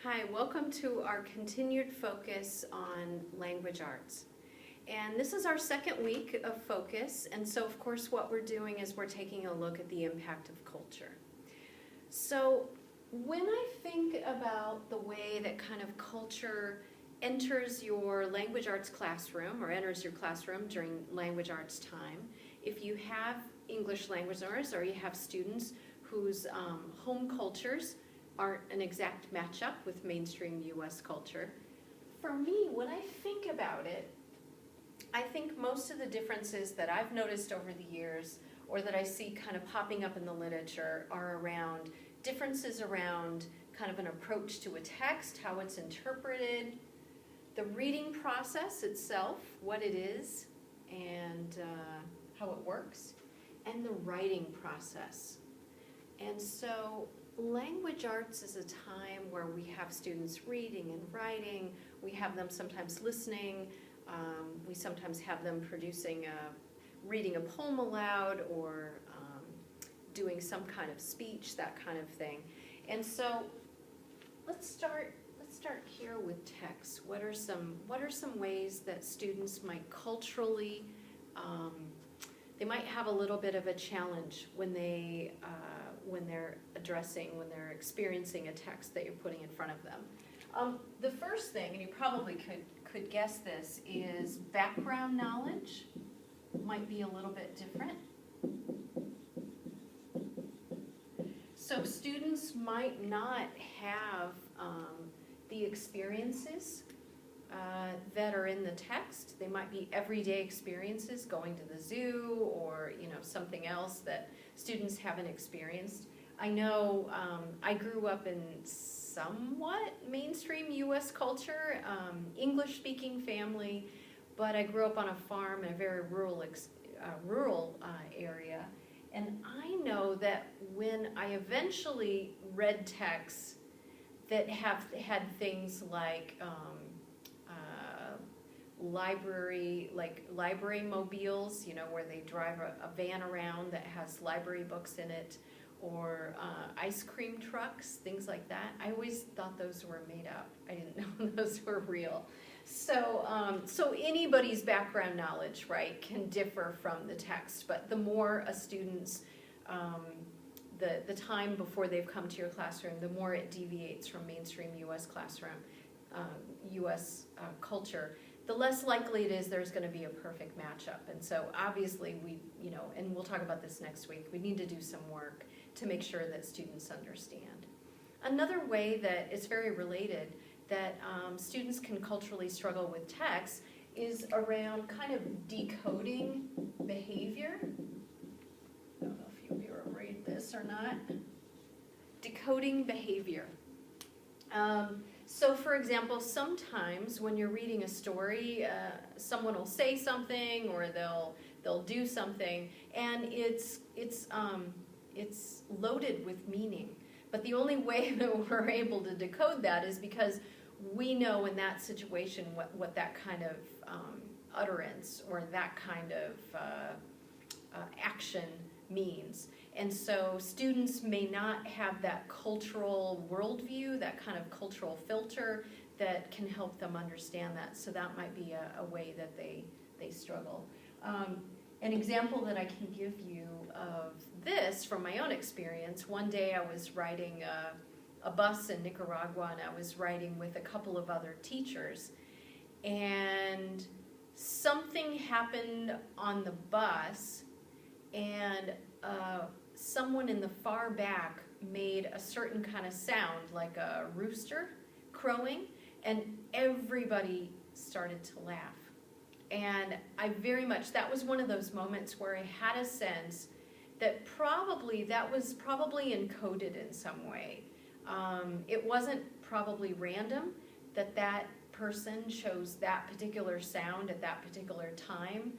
Hi, welcome to our continued focus on language arts. And this is our second week of focus, and so of course what we're doing is we're taking a look at the impact of culture. So when I think about the way that kind of culture enters your language arts classroom or enters your classroom during language arts time, if you have English language arts or you have students whose home cultures aren't an exact matchup with mainstream U.S. culture. For me, when I think about it, I think most of the differences that I've noticed over the years or that I see kind of popping up in the literature are around differences around kind of an approach to a text, how it's interpreted, the reading process itself, what it is, and how it works, and the writing process. And so language arts is a time where we have students reading and writing, we have them sometimes listening, we sometimes have them reading a poem aloud or doing some kind of speech, that kind of thing. And so let's start here with text. What are some ways that students might culturally, they might have a little bit of a challenge when they're experiencing a text that you're putting in front of them. The first thing, and you probably could guess this, is background knowledge might be a little bit different. So students might not have the experiences that are in the text. They might be everyday experiences, going to the zoo or something else that students haven't experienced. I know I grew up in somewhat mainstream U.S. culture, English-speaking family, but I grew up on a farm in a very rural area. And I know that when I eventually read texts that had things like library mobiles, where they drive a van around that has library books in it, or ice cream trucks, things like that. I always thought those were made up. I didn't know those were real. So anybody's background knowledge, right, can differ from the text, but the more a student's, the time before they've come to your classroom, the more it deviates from mainstream U.S. classroom, U.S. culture, the less likely it is there's going to be a perfect matchup. And so obviously and we'll talk about this next week, we need to do some work to make sure that students understand. Another way that it's very related that students can culturally struggle with text is around kind of decoding behavior. I don't know if you'll be able to read this or not. Decoding behavior. So for example, sometimes when you're reading a story, someone will say something or they'll do something, and it's loaded with meaning. But the only way that we're able to decode that is because we know in that situation what that kind of utterance or that kind of action means. And so students may not have that cultural worldview, that kind of cultural filter that can help them understand that. So that might be a way that they struggle. An example that I can give you of this from my own experience, one day I was riding a bus in Nicaragua, and I was riding with a couple of other teachers, and something happened on the bus, and someone in the far back made a certain kind of sound, like a rooster crowing, and everybody started to laugh. And that was one of those moments where I had a sense that was probably encoded in some way. It wasn't probably random that person chose that particular sound at that particular time.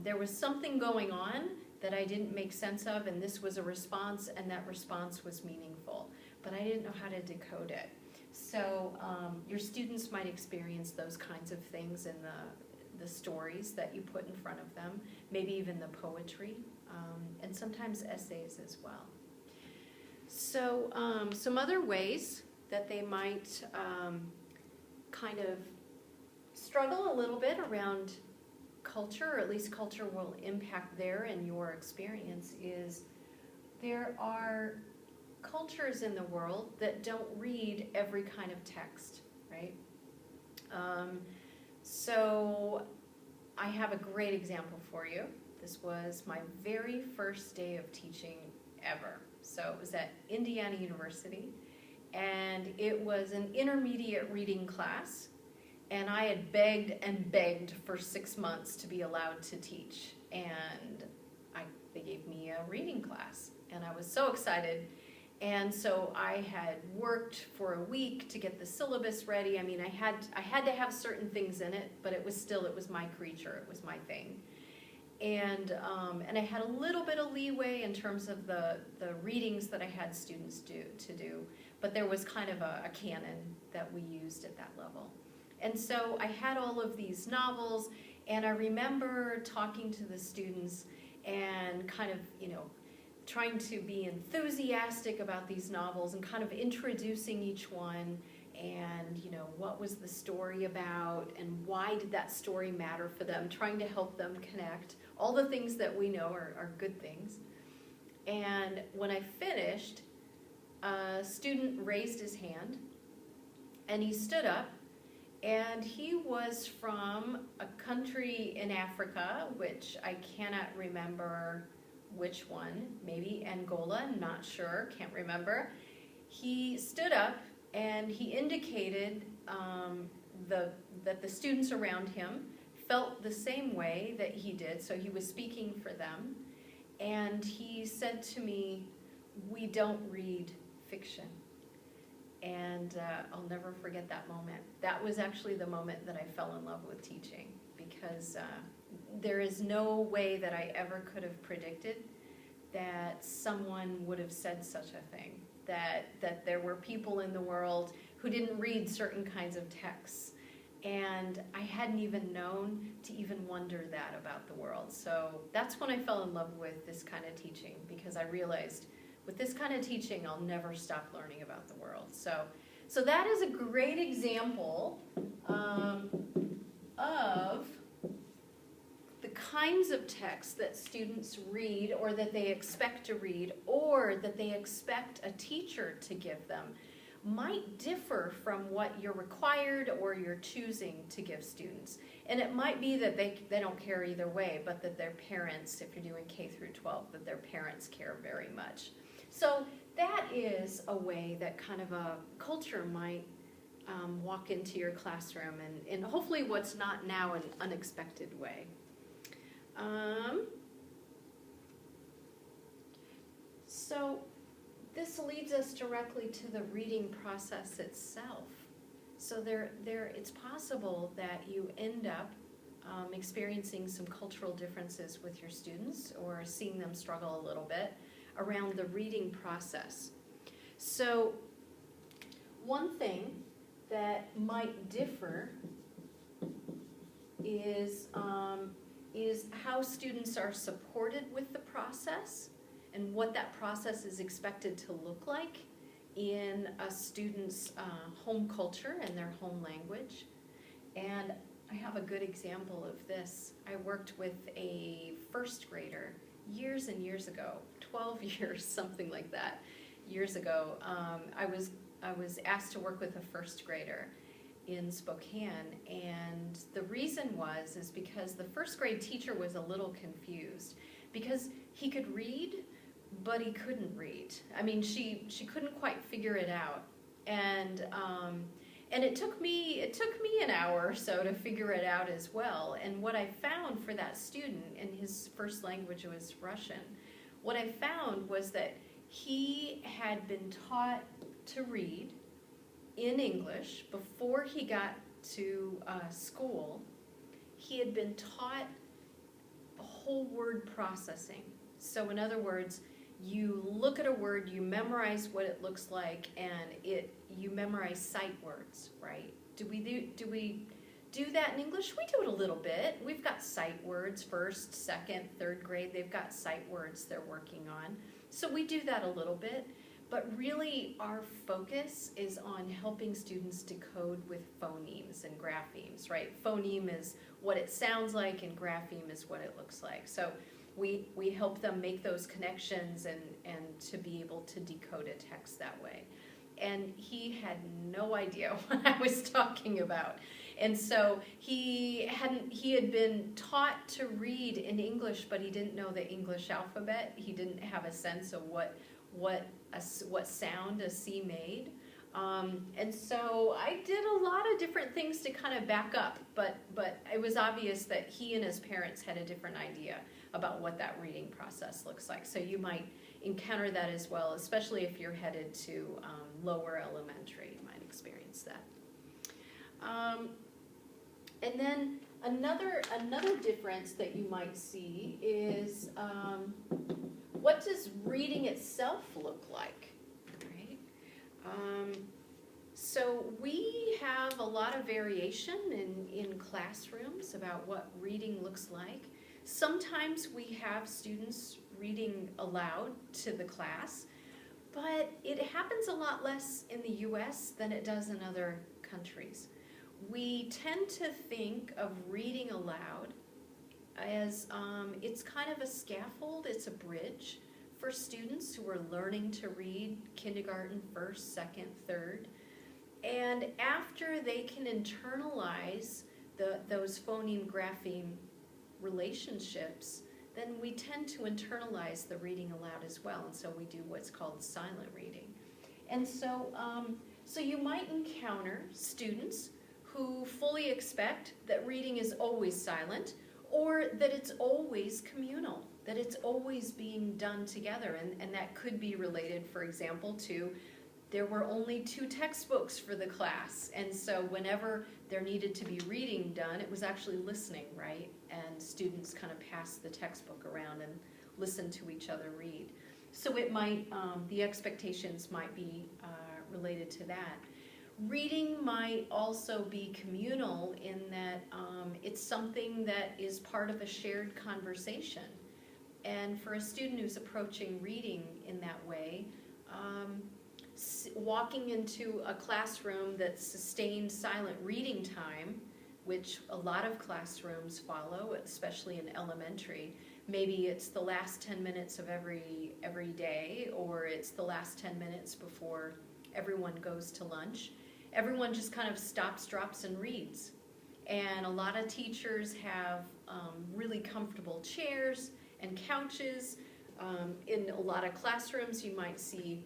There was something going on that I didn't make sense of, and this was a response, and that response was meaningful. But I didn't know how to decode it. So your students might experience those kinds of things in the stories that you put in front of them, maybe even the poetry, and sometimes essays as well. So some other ways that they might kind of struggle a little bit around culture, or at least culture will impact their and your experience, is there are cultures in the world that don't read every kind of text, right? So I have a great example for you. This was my very first day of teaching ever. So it was at Indiana University, and it was an intermediate reading class, and I had begged and begged for 6 months to be allowed to teach, and they gave me a reading class, and I was so excited. And so I had worked for a week to get the syllabus ready. I mean, I had to have certain things in it, but it was my creature, it was my thing. And I had a little bit of leeway in terms of the readings that I had students do, but there was kind of a canon that we used at that level. And so I had all of these novels, and I remember talking to the students and kind of, trying to be enthusiastic about these novels and kind of introducing each one, and what was the story about and why did that story matter for them, trying to help them connect all the things that we know are good things. And when I finished, a student raised his hand and he stood up, and he was from a country in Africa, which I cannot remember which one, maybe Angola, not sure, can't remember. He stood up and he indicated that the students around him felt the same way that he did, so he was speaking for them. And he said to me, "We don't read fiction." And I'll never forget that moment. That was actually the moment that I fell in love with teaching, because there is no way that I ever could have predicted that someone would have said such a thing, that there were people in the world who didn't read certain kinds of texts. And I hadn't even known to even wonder that about the world. So that's when I fell in love with this kind of teaching, because I realized with this kind of teaching, I'll never stop learning about the world. So that is a great example of the kinds of texts that students read, or that they expect to read, or that they expect a teacher to give them, might differ from what you're required or you're choosing to give students. And it might be that they don't care either way, but that their parents, if you're doing K through 12, that their parents care very much. So that is a way that kind of a culture might walk into your classroom, and hopefully what's not now an unexpected way. So this leads us directly to the reading process itself. So it's possible that you end up experiencing some cultural differences with your students, or seeing them struggle a little bit around the reading process. So one thing that might differ is how students are supported with the process, and what that process is expected to look like in a student's home culture and their home language. And I have a good example of this. I worked with a first grader years and years ago, 12 years, something like that, years ago. I was asked to work with a first grader in Spokane, and the reason is because the first grade teacher was a little confused, because he could read, but he couldn't read. I mean, she couldn't quite figure it out, and it took me an hour or so to figure it out as well. And what I found for that student, and his first language was Russian, what I found was that he had been taught to read in English before he got to school. He had been taught whole word processing. So in other words, you look at a word, you memorize what it looks like, and you memorize sight words, right? Do we do that in English? We do it a little bit. We've got sight words, first, second, third grade. They've got sight words they're working on. So we do that a little bit. But really, our focus is on helping students decode with phonemes and graphemes, right? Phoneme is what it sounds like, and grapheme is what it looks like. So we help them make those connections and to be able to decode a text that way. And he had no idea what I was talking about. And so he had been taught to read in English, but he didn't know the English alphabet. He didn't have a sense of what sound a C made. And so I did a lot of different things to kind of back up, but it was obvious that he and his parents had a different idea about what that reading process looks like. So you might encounter that as well, especially if you're headed to lower elementary, you might experience that. And then another difference that you might see is what does reading itself look like, right? So we have a lot of variation in classrooms about what reading looks like. Sometimes we have students reading aloud to the class, but it happens a lot less in the US than it does in other countries. We tend to think of reading aloud as it's kind of a scaffold, it's a bridge for students who are learning to read kindergarten, first, second, third. And after they can internalize those phoneme-grapheme relationships, then we tend to internalize the reading aloud as well, and so we do what's called silent reading. And so, so you might encounter students who fully expect that reading is always silent, or that it's always communal, that it's always being done together, and that could be related, for example, to there were only 2 textbooks for the class, and so whenever there needed to be reading done, it was actually listening, right? And students kind of passed the textbook around and listened to each other read. So it might, the expectations might be related to that. Reading might also be communal in that it's something that is part of a shared conversation. And for a student who's approaching reading in that way, walking into a classroom that's sustained silent reading time, which a lot of classrooms follow, especially in elementary. Maybe it's the last 10 minutes of every day, or it's the last 10 minutes before everyone goes to lunch. Everyone just kind of stops, drops, and reads. And a lot of teachers have really comfortable chairs and couches. In a lot of classrooms, you might see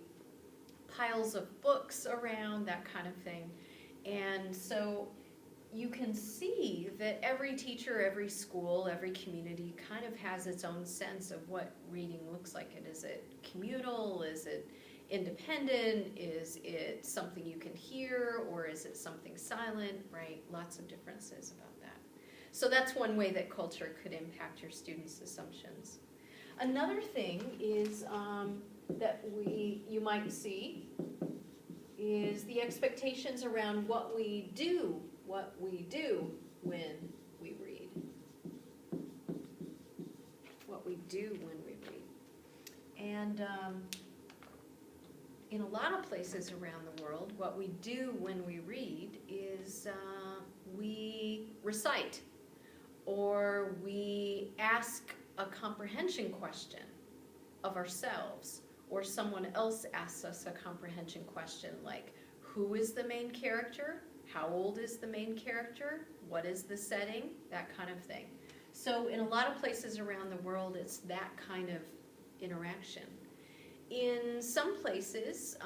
piles of books around, that kind of thing. And so you can see that every teacher, every school, every community kind of has its own sense of what reading looks like. Is it communal? Is it independent? Is it something you can hear, or is it something silent, right? Lots of differences about that. So that's one way that culture could impact your students' assumptions. Another thing is that you might see is the expectations around what we do when we read. What we do when we read. And in a lot of places around the world, what we do when we read is we recite, or we ask a comprehension question of ourselves, or someone else asks us a comprehension question like, who is the main character? How old is the main character? What is the setting? That kind of thing. So in a lot of places around the world, it's that kind of interaction. In some places,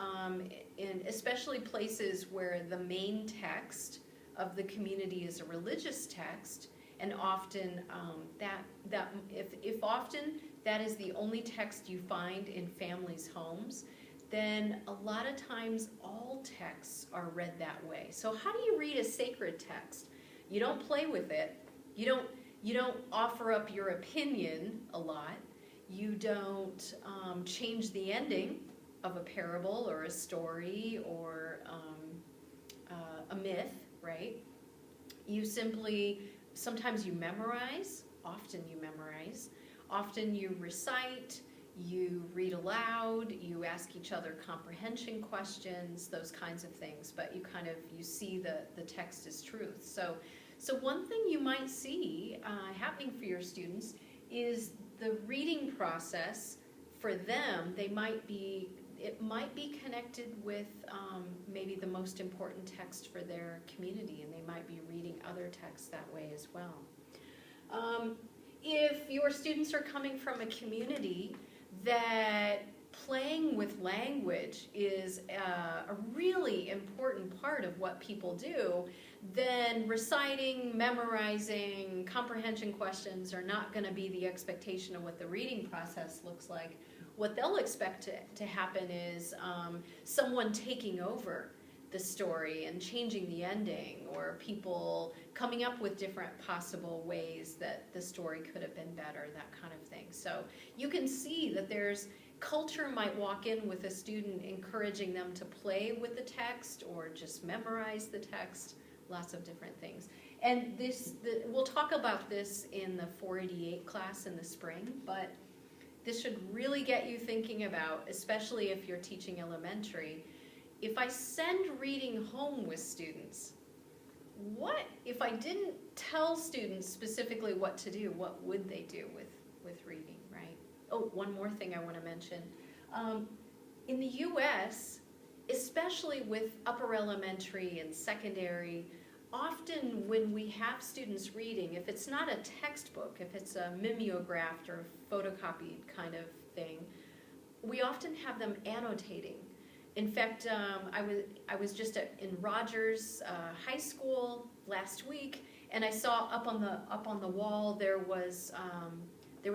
especially places where the main text of the community is a religious text, and often if often that is the only text you find in families' homes, then a lot of times all texts are read that way. So how do you read a sacred text? You don't play with it. You don't offer up your opinion a lot. You don't change the ending of a parable or a story or a myth, right? You simply, sometimes you memorize, often you recite, you read aloud, you ask each other comprehension questions, those kinds of things, but you see the text as truth. So one thing you might see happening for your students is the reading process for them. It might be connected with maybe the most important text for their community, and they might be reading other texts that way as well. If your students are coming from a community that playing with language is a really important part of what people do, then reciting, memorizing, comprehension questions are not going to be the expectation of what the reading process looks like. What they'll expect to happen is someone taking over the story and changing the ending, or people coming up with different possible ways that the story could have been better, that kind of thing. So you can see that culture might walk in with a student encouraging them to play with the text or just memorize the text, lots of different things. And we'll talk about this in the 488 class in the spring, but this should really get you thinking about, especially if you're teaching elementary, if I send reading home with students, if I didn't tell students specifically what to do, what would they do with reading, right? Oh, one more thing I want to mention. In the U.S., especially with upper elementary and secondary, often when we have students reading, if it's not a textbook, if it's a mimeographed or photocopied kind of thing, we often have them annotating. In fact, I was just in Rogers High School last week, and I saw up on the wall there was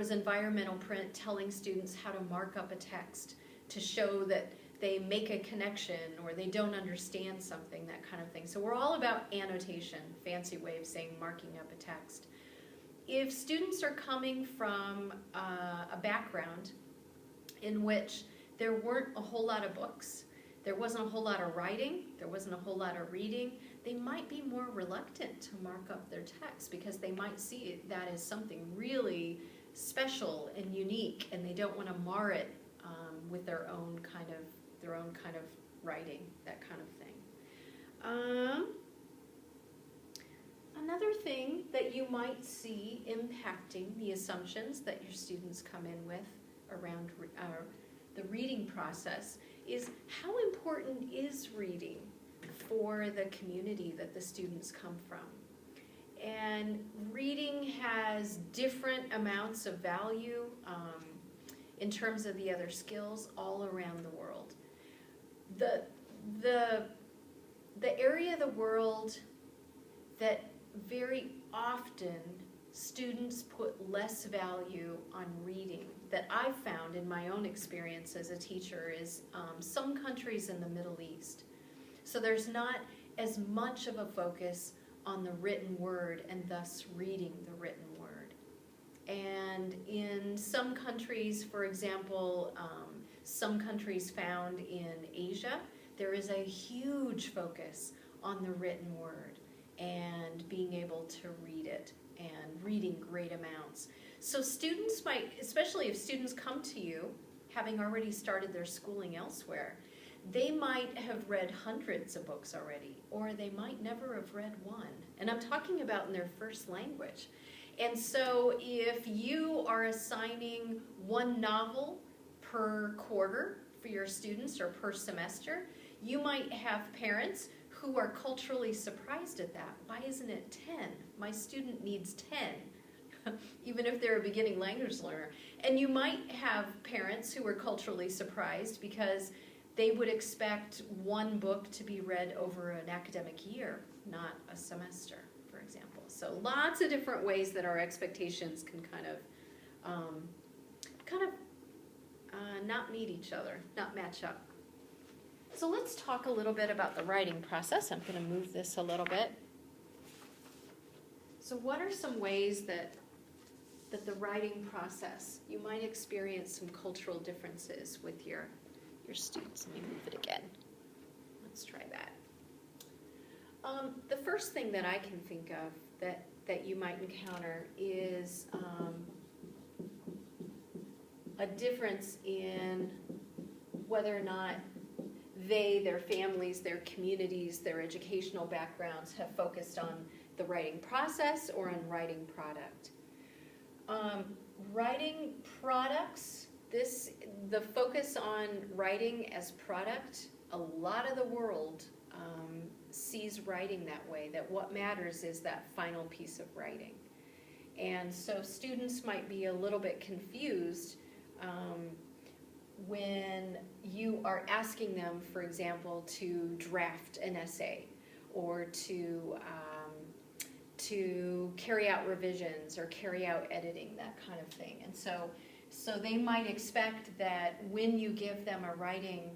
environmental print telling students how to mark up a text to show that they make a connection or they don't understand something, that kind of thing. So we're all about annotation, fancy way of saying marking up a text. If students are coming from a background in which there weren't a whole lot of books, there wasn't a whole lot of writing, there wasn't a whole lot of reading, they might be more reluctant to mark up their text because they might see that as something really special and unique, and they don't want to mar it with their own kind of writing, that kind of thing. Another thing that you might see impacting the assumptions that your students come in with around the reading process is how important is reading for the community that the students come from. And reading has different amounts of value in terms of the other skills all around the world. The area of the world that very often students put less value on reading, that I've found in my own experience as a teacher, is some countries in the Middle East. So there's not as much of a focus on the written word and thus reading the written word. And in some countries, for example, some countries found in Asia, there is a huge focus on the written word and being able to read it and reading great amounts. So students might, especially if students come to you having already started their schooling elsewhere, they might have read hundreds of books already, or they might never have read one. And I'm talking about in their first language. And so if you are assigning one novel per quarter for your students or per semester, you might have parents who are culturally surprised at that. Why isn't it 10? My student needs 10, even if they're a beginning language learner. And you might have parents who are culturally surprised because they would expect one book to be read over an academic year, not a semester, for example. So lots of different ways that our expectations can kind of not meet each other, not match up. So let's talk a little bit about the writing process. I'm going to move this a little bit. So what are some ways that the writing process, you might experience some cultural differences with your students? Let me move it again. Let's try that. The first thing that I can think of that you might encounter is a difference in whether or not they, their families, their communities, their educational backgrounds have focused on the writing process or on writing product. Writing products, the focus on writing as product, a lot of the world sees writing that way, that what matters is that final piece of writing. And so students might be a little bit confused when you are asking them, for example, to draft an essay or to carry out revisions or carry out editing, that kind of thing. And so they might expect that when you give them a writing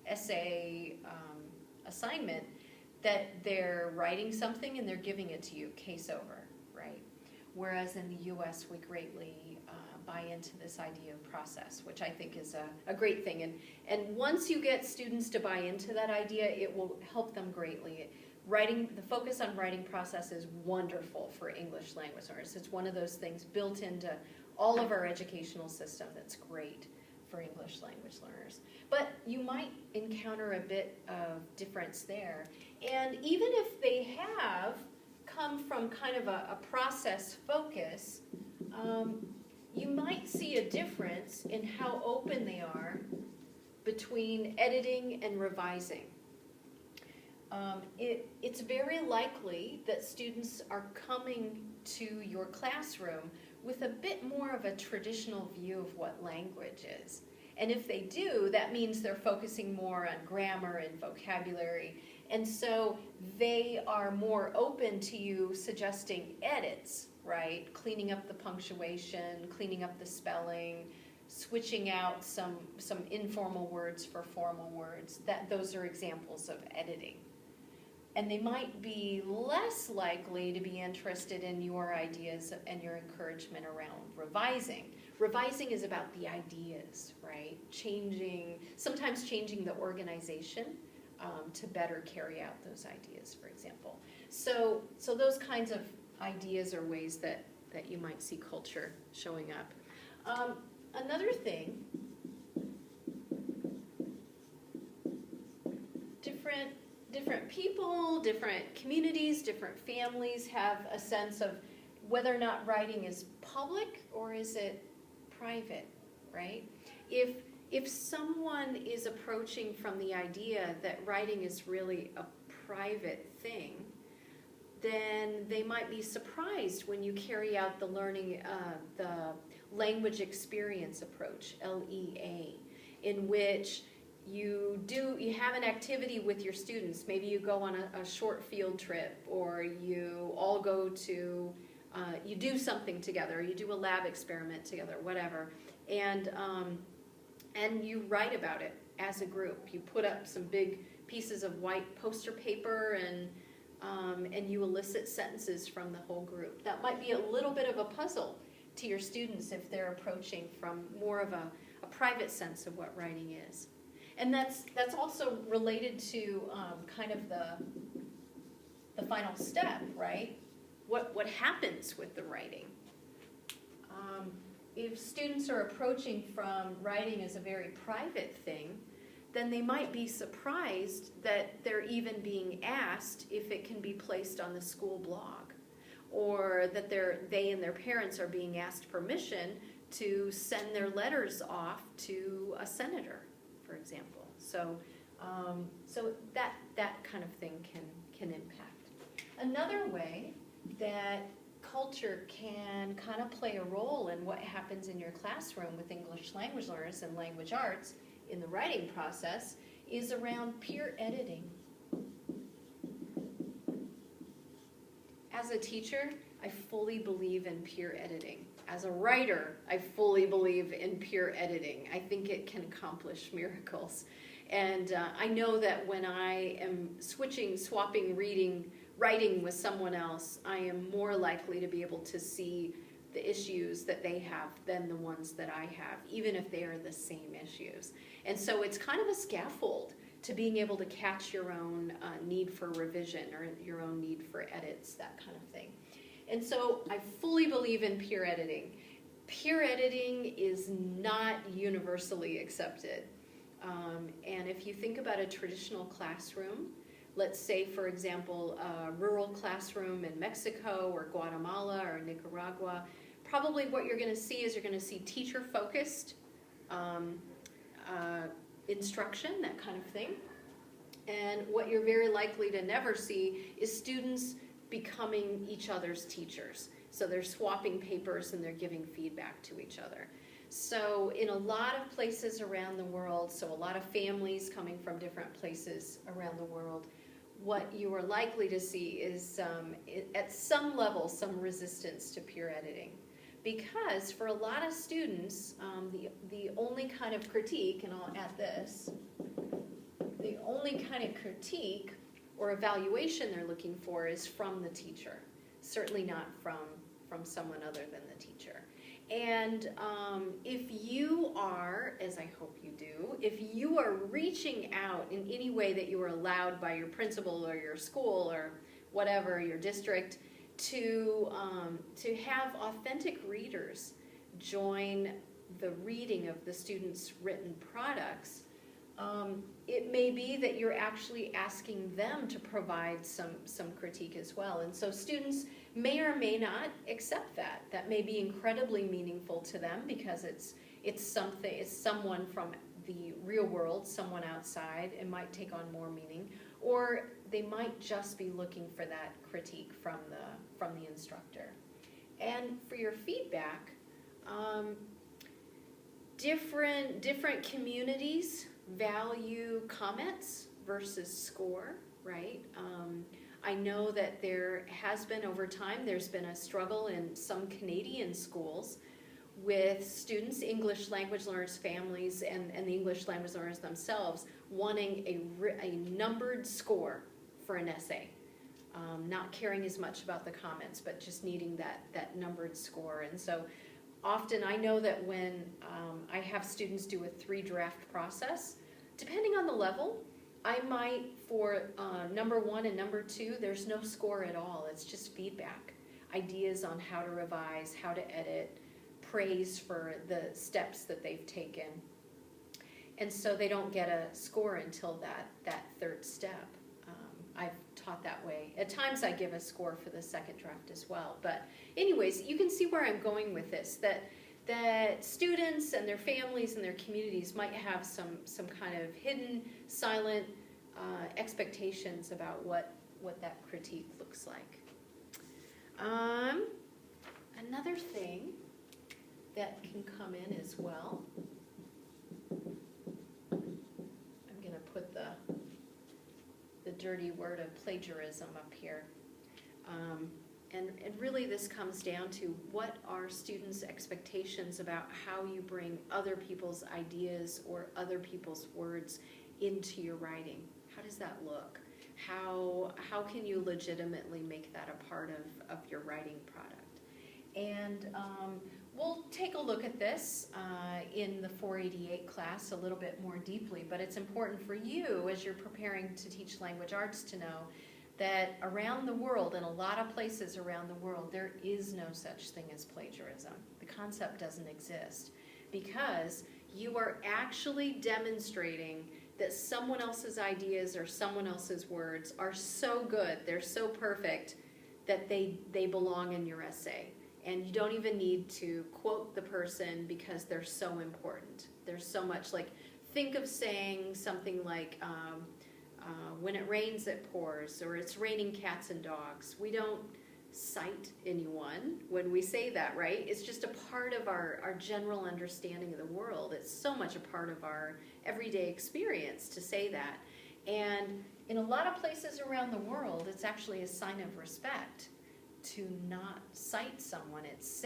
essay assignment, that they're writing something and they're giving it to you, case over, right? Whereas in the U.S. we greatly buy into this idea of process, which I think is a great thing. And once you get students to buy into that idea, it will help them greatly. The focus on writing process is wonderful for English language learners. It's one of those things built into all of our educational system that's great for English language learners. But you might encounter a bit of difference there. And even if they have come from kind of a process focus, you might see a difference in how open they are between editing and revising. It's very likely that students are coming to your classroom with a bit more of a traditional view of what language is. And if they do, that means they're focusing more on grammar and vocabulary. And so they are more open to you suggesting edits, right? Cleaning up the punctuation, cleaning up the spelling, switching out some informal words for formal words. Those are examples of editing. And they might be less likely to be interested in your ideas and your encouragement around revising. Revising is about the ideas, right? Sometimes changing the organization to better carry out those ideas, for example. So those kinds of ideas are ways that you might see culture showing up. Another thing, different people, different communities, different families have a sense of whether or not writing is public or is it private, right? If someone is approaching from the idea that writing is really a private thing, then they might be surprised when you carry out the the language experience approach, LEA, in which you have an activity with your students. Maybe you go on a short field trip, or you all go to, you do something together, you do a lab experiment together, whatever, and you write about it as a group. You put up some big pieces of white poster paper and you elicit sentences from the whole group. That might be a little bit of a puzzle to your students if they're approaching from more of a private sense of what writing is. And that's also related to kind of the final step, right? What happens with the writing? If students are approaching from writing as a very private thing, then they might be surprised that they're even being asked if it can be placed on the school blog, or that they and their parents are being asked permission to send their letters off to a senator, for example. So that kind of thing can impact. Another way that culture can kind of play a role in what happens in your classroom with English language learners and language arts in the writing process is around peer editing. As a teacher, I fully believe in peer editing. As a writer, I fully believe in peer editing. I think it can accomplish miracles. And I know that when I am swapping writing with someone else, I am more likely to be able to see the issues that they have than the ones that I have, even if they are the same issues. And so it's kind of a scaffold to being able to catch your own need for revision or your own need for edits, that kind of thing. And so I fully believe in peer editing. peer editing is not universally accepted. And if you think about a traditional classroom, let's say, for example, a rural classroom in Mexico or Guatemala or Nicaragua, probably what you're going to see is you're going to see teacher-focused instruction, that kind of thing. And what you're very likely to never see is students becoming each other's teachers. So they're swapping papers and they're giving feedback to each other. So in a lot of places around the world, so a lot of families coming from different places around the world, what you are likely to see is at some level some resistance to peer editing. Because for a lot of students, the only kind of critique, and I'll add this, the only kind of critique or evaluation they're looking for is from the teacher, certainly not from someone other than the teacher. And if you are, as I hope you do, if you are reaching out in any way that you are allowed by your principal or your school or whatever, your district, to have authentic readers join the reading of the students' written products, it may be that you're actually asking them to provide some critique as well. And so students may or may not accept that. That may be incredibly meaningful to them because it's someone from the real world, someone outside. It might take on more meaning. Or they might just be looking for that critique from the instructor. And for your feedback, different communities value comments versus score, right? I know that there has been, over time, there's been a struggle in some Canadian schools with students, English language learners' families, and the English language learners themselves wanting a numbered score for an essay. Not caring as much about the comments, but just needing that numbered score. And so often I know that when I have students do a 3-draft process, depending on the level, I might, for number 1 and number 2, there's no score at all. It's just feedback, ideas on how to revise, how to edit, praise for the steps that they've taken. And so they don't get a score until that 3rd step. I've taught that way. At times I give a score for the 2nd draft as well. But anyways, you can see where I'm going with this, that students and their families and their communities might have some kind of hidden, silent expectations about what that critique looks like. Another thing that can come in as well, I'm going to put the dirty word of plagiarism up here. And really this comes down to what are students' expectations about how you bring other people's ideas or other people's words into your writing. How does that look? How can you legitimately make that a part of your writing product? And we'll take a look at this in the 488 class a little bit more deeply, but it's important for you as you're preparing to teach language arts to know that around the world, in a lot of places around the world, there is no such thing as plagiarism. The concept doesn't exist because you are actually demonstrating that someone else's ideas or someone else's words are so good, they're so perfect, that they belong in your essay. And you don't even need to quote the person because they're so important. There's so much, like, think of saying something like, when it rains, it pours, or it's raining cats and dogs. We don't cite anyone when we say that, right? It's just a part of our general understanding of the world. It's so much a part of our everyday experience to say that. And in a lot of places around the world, it's actually a sign of respect to not cite someone. It's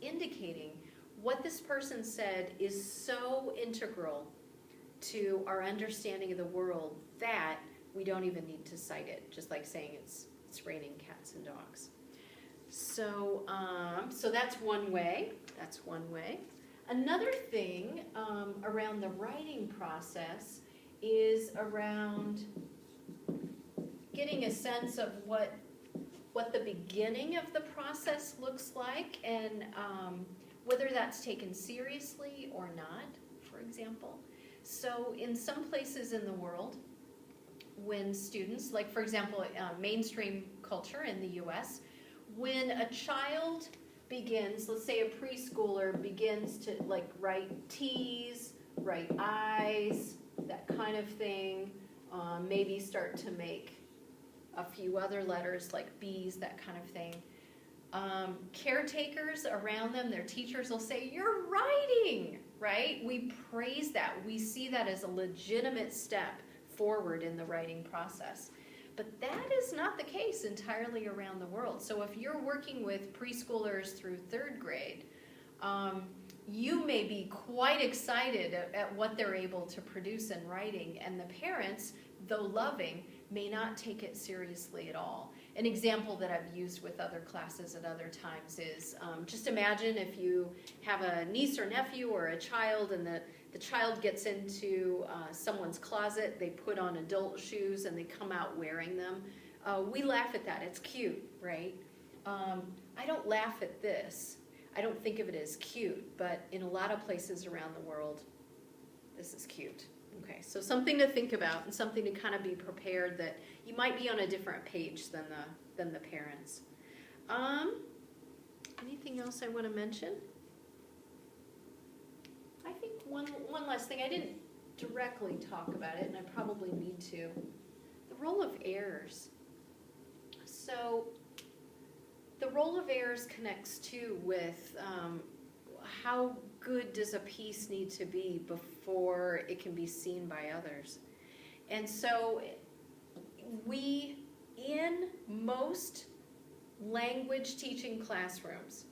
indicating what this person said is so integral to our understanding of the world that we don't even need to cite it, just like saying it's raining cats and dogs. So, so that's one way. That's one way. Another thing around the writing process is around getting a sense of what the beginning of the process looks like, and whether that's taken seriously or not, for example. So in some places in the world, when students, like for example, mainstream culture in the US, when a child begins, let's say a preschooler begins to like write T's, write I's, that kind of thing, maybe start to make a few other letters like B's, that kind of thing. Caretakers around them, their teachers will say, "You're writing," right? We praise that. We see that as a legitimate step forward in the writing process. But that is not the case entirely around the world. So if you're working with preschoolers through 3rd grade, you may be quite excited at what they're able to produce in writing, and the parents, though loving, may not take it seriously at all. An example that I've used with other classes at other times is, just imagine if you have a niece or nephew or a child, and the child gets into someone's closet, they put on adult shoes and they come out wearing them. We laugh at that, it's cute, right? I don't laugh at this. I don't think of it as cute, but in a lot of places around the world, this is cute. Okay, so something to think about and something to kind of be prepared that you might be on a different page than the parents. Anything else I want to mention? I think one last thing. I didn't directly talk about it, and I probably need to. The role of errors. So the role of errors connects too with how good does a piece need to be before it can be seen by others. And so we, in most language teaching classrooms,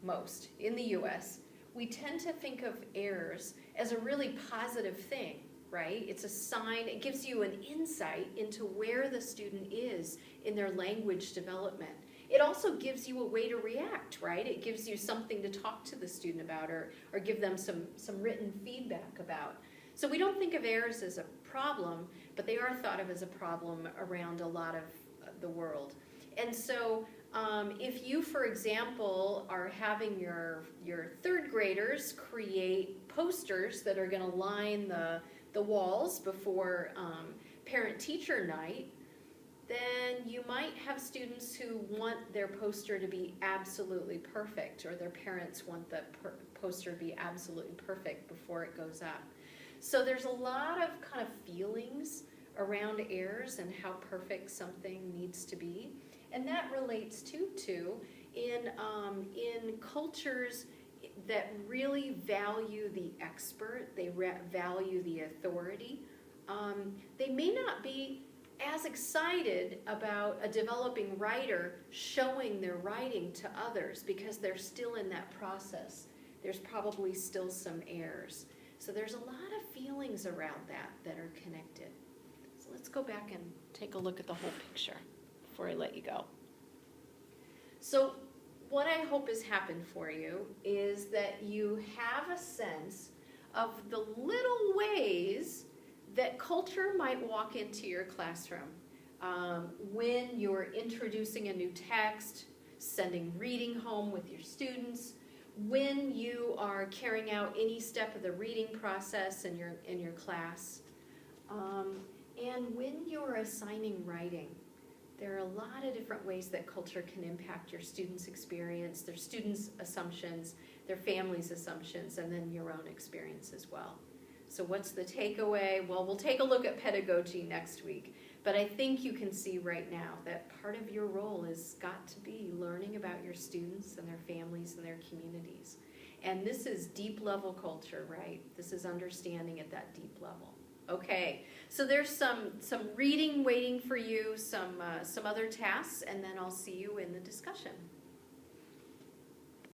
most in the US, we tend to think of errors as a really positive thing, right? It's a sign, it gives you an insight into where the student is in their language development. It also gives you a way to react, right? It gives you something to talk to the student about or give them some written feedback about. So we don't think of errors as a problem, but they are thought of as a problem around a lot of the world. And so if you, for example, are having your 3rd graders create posters that are going to line the walls before parent-teacher night, then you might have students who want their poster to be absolutely perfect, or their parents want the poster to be absolutely perfect before it goes up. So there's a lot of kind of feelings around errors and how perfect something needs to be. And that relates to in cultures that really value the expert, they value the authority, they may not be as excited about a developing writer showing their writing to others because they're still in that process. There's probably still some errors. So there's a lot of feelings around that are connected. So let's go back and take a look at the whole picture before I let you go. So what I hope has happened for you is that you have a sense of the little ways that culture might walk into your classroom when you're introducing a new text, sending reading home with your students, when you are carrying out any step of the reading process in your class, and when you're assigning writing. There are a lot of different ways that culture can impact your students' experience, their students' assumptions, their families' assumptions, and then your own experience as well. So what's the takeaway? Well, we'll take a look at pedagogy next week, but I think you can see right now that part of your role has got to be learning about your students and their families and their communities. And this is deep level culture, right? This is understanding at that deep level. Okay, so there's some reading waiting for you, some other tasks, and then I'll see you in the discussion.